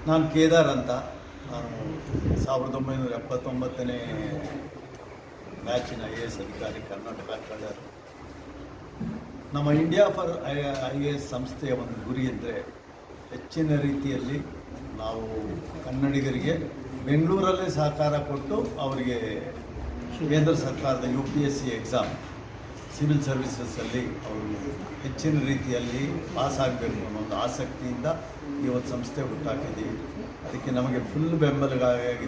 ನಾನು ಕೇದಾರ್ ಅಂತ. ನಾನು 1979ನೇ ಬ್ಯಾಚಿನ IAS ಅಧಿಕಾರಿ, ಕರ್ನಾಟಕ ಕಡರ್. ನಮ್ಮ ಇಂಡಿಯಾ ಫಾರ್ IAS ಸಂಸ್ಥೆಯ ಒಂದು ಗುರಿ ಅಂದರೆ ಹೆಚ್ಚಿನ ರೀತಿಯಲ್ಲಿ ನಾವು ಕನ್ನಡಿಗರಿಗೆ ಬೆಂಗಳೂರಲ್ಲೇ ಸಹಕಾರ ಕೊಟ್ಟು ಅವರಿಗೆ ಕೇಂದ್ರ ಸರ್ಕಾರದ UPSC ಎಕ್ಸಾಮ್ ಸಿವಿಲ್ ಸರ್ವಿಸಸ್ಸಲ್ಲಿ ಅವರು ಹೆಚ್ಚಿನ ರೀತಿಯಲ್ಲಿ ಪಾಸ್ ಆಗಬೇಕು ಅನ್ನೋ ಒಂದು ಆಸಕ್ತಿಯಿಂದ ಈ ಒಂದು ಸಂಸ್ಥೆ ಹುಟ್ಟಾಕಿದ್ದೀವಿ. ಅದಕ್ಕೆ ನಮಗೆ ಫುಲ್ ಬೆಂಗಾಲವಾಗಿ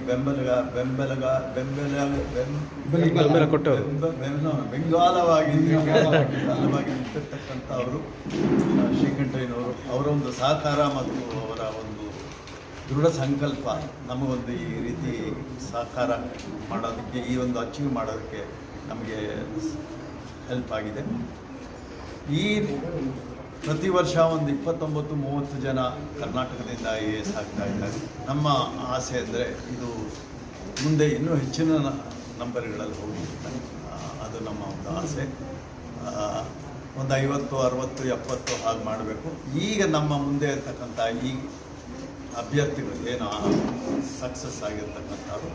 ನಿಂತಿರ್ತಕ್ಕಂಥ ಅವರು ಶ್ರೀಕಂಠಯ್ಯನವರು, ಅವರ ಒಂದು ಸಹಕಾರ ಮತ್ತು ಅವರ ಒಂದು ದೃಢ ಸಂಕಲ್ಪ ನಮಗೊಂದು ಈ ರೀತಿ ಸಹಕಾರ ಮಾಡೋದಕ್ಕೆ, ಈ ಒಂದು ಅಚೀವ್ ಮಾಡೋದಕ್ಕೆ ನಮಗೆ ಹೆಲ್ಪ್ ಆಗಿದೆ. ಈ ಪ್ರತಿ ವರ್ಷ ಒಂದು 29-30 ಜನ ಕರ್ನಾಟಕದಿಂದ IAS ಆಗ್ತಾ ಇದ್ದಾರೆ. ನಮ್ಮ ಆಸೆ ಅಂದರೆ ಇದು ಮುಂದೆ ಇನ್ನೂ ಹೆಚ್ಚಿನ ನಂಬರ್ಗಳಲ್ಲಿ ಹೋಗುತ್ತೆ. ಅದು ನಮ್ಮ ಒಂದು ಆಸೆ. ಒಂದು 50, 60, 70 ಹಾಗೆ ಮಾಡಬೇಕು. ಈಗ ನಮ್ಮ ಮುಂದೆ ಇರ್ತಕ್ಕಂಥ ಈ ಅಭ್ಯರ್ಥಿಗಳು ಏನು ಸಕ್ಸಸ್ ಆಗಿರ್ತಕ್ಕಂಥವ್ರು,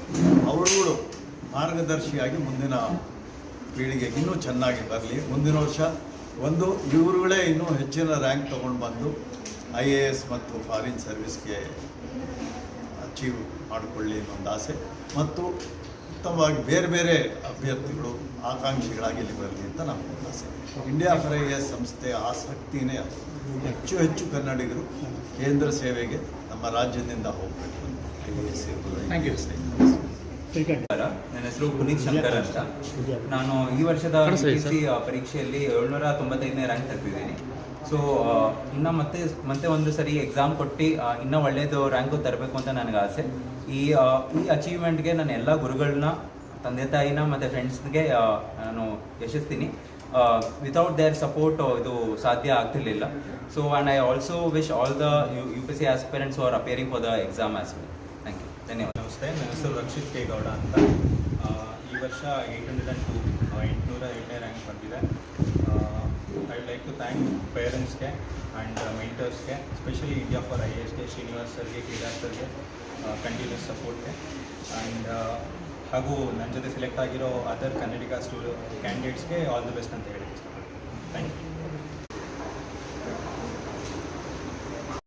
ಅವರುಗಳು ಮಾರ್ಗದರ್ಶಿಯಾಗಿ ಮುಂದಿನ ಪೀಳಿಗೆಗೆ ಇನ್ನೂ ಚೆನ್ನಾಗಿ ಬರಲಿ. ಮುಂದಿನ ವರ್ಷ ಇವರುಗಳೇ ಇನ್ನೂ ಹೆಚ್ಚಿನ ರ್ಯಾಂಕ್ ತೊಗೊಂಡು ಬಂದು IAS ಮತ್ತು ಫಾರಿನ್ ಸರ್ವಿಸ್ಗೆ ಅಚೀವ್ ಮಾಡಿಕೊಳ್ಳಿ ಅನ್ನೊಂದು ಆಸೆ, ಮತ್ತು ಉತ್ತಮವಾಗಿ ಬೇರೆ ಬೇರೆ ಅಭ್ಯರ್ಥಿಗಳು ಆಕಾಂಕ್ಷಿಗಳಾಗಿ ಇಲ್ಲಿ ಬರಲಿ ಅಂತ ನಮ್ಮ ಆಸೆ. ಇಂಡಿಯಾ ಫಾರ್ IAS ಸಂಸ್ಥೆಯ ಆಸಕ್ತಿನೇ ಅದು. ಹೆಚ್ಚು ಕನ್ನಡಿಗರು ಕೇಂದ್ರ ಸೇವೆಗೆ ನಮ್ಮ ರಾಜ್ಯದಿಂದ ಹೋಗಬೇಕು. ನನ್ನ ಹೆಸರು ಪುನೀತ್ ಶಂಕರ್ ಅಂತ. ನಾನು ಈ ವರ್ಷದ UPSC ಪರೀಕ್ಷೆಯಲ್ಲಿ 795ನೇ ರ್ಯಾಂಕ್ ತೆಗೆದಿದ್ದೀನಿ. ಸೊ ಇನ್ನು ಮತ್ತೆ ಒಂದು ಸರಿ ಎಕ್ಸಾಮ್ ಕೊಟ್ಟು ಇನ್ನೂ ಒಳ್ಳೆಯದು ರ್ಯಾಂಕು ತರಬೇಕು ಅಂತ ನನಗೆ ಆಸೆ. ಈ ಅಚೀವ್ಮೆಂಟ್ಗೆ ನಾನು ಎಲ್ಲ ಗುರುಗಳನ್ನ, ತಂದೆ ತಾಯಿನ ಮತ್ತು ಫ್ರೆಂಡ್ಸ್ಗೆ ನಾನು ಯಶಸ್ತೀನಿ. ವಿತೌಟ್ ದೇರ್ ಸಪೋರ್ಟ್ ಇದು ಸಾಧ್ಯ ಆಗ್ತಿರ್ಲಿಲ್ಲ. So and I also wish all the UPSC aspirants are appearing for the exam as well. Thank you. ಧನ್ಯವಾದ. ನಮಸ್ತೆ, ನನ್ನ ಹೆಸರು ರಕ್ಷಿತ್ ಕೆ ಗೌಡ ಅಂತ. ಈ ವರ್ಷ 808ನೇ ರ್ಯಾಂಕ್ ಬಂದಿದೆ. I would like to thank ಪೇರೆಂಟ್ಸ್ಗೆ ಆ್ಯಂಡ್ ಮೆಂಟರ್ಸ್ಗೆ, ಸ್ಪೆಷಲಿ ಇಂಡಿಯಾ ಫಾರ್ IASಗೆ, ಶ್ರೀನಿವಾಸ್ ಸರ್ಗೆ, ಕೇದಾರ್ ಸರ್ಗೆ ಕಂಟಿನ್ಯೂಸ್ ಸಪೋರ್ಟ್ಗೆ, ಆ್ಯಂಡ್ ಹಾಗೂ ನನ್ನ ಜೊತೆ ಸೆಲೆಕ್ಟ್ ಆಗಿರೋ ಅದರ್ ಕನ್ನಡಿಗ ಕ್ಯಾಂಡಿಡೇಟ್ಸ್ಗೆ ಆಲ್ ದಿ ಬೆಸ್ಟ್ ಅಂತ ಹೇಳಿ ಇಷ್ಟಪಡ್ತೀನಿ. Thank you.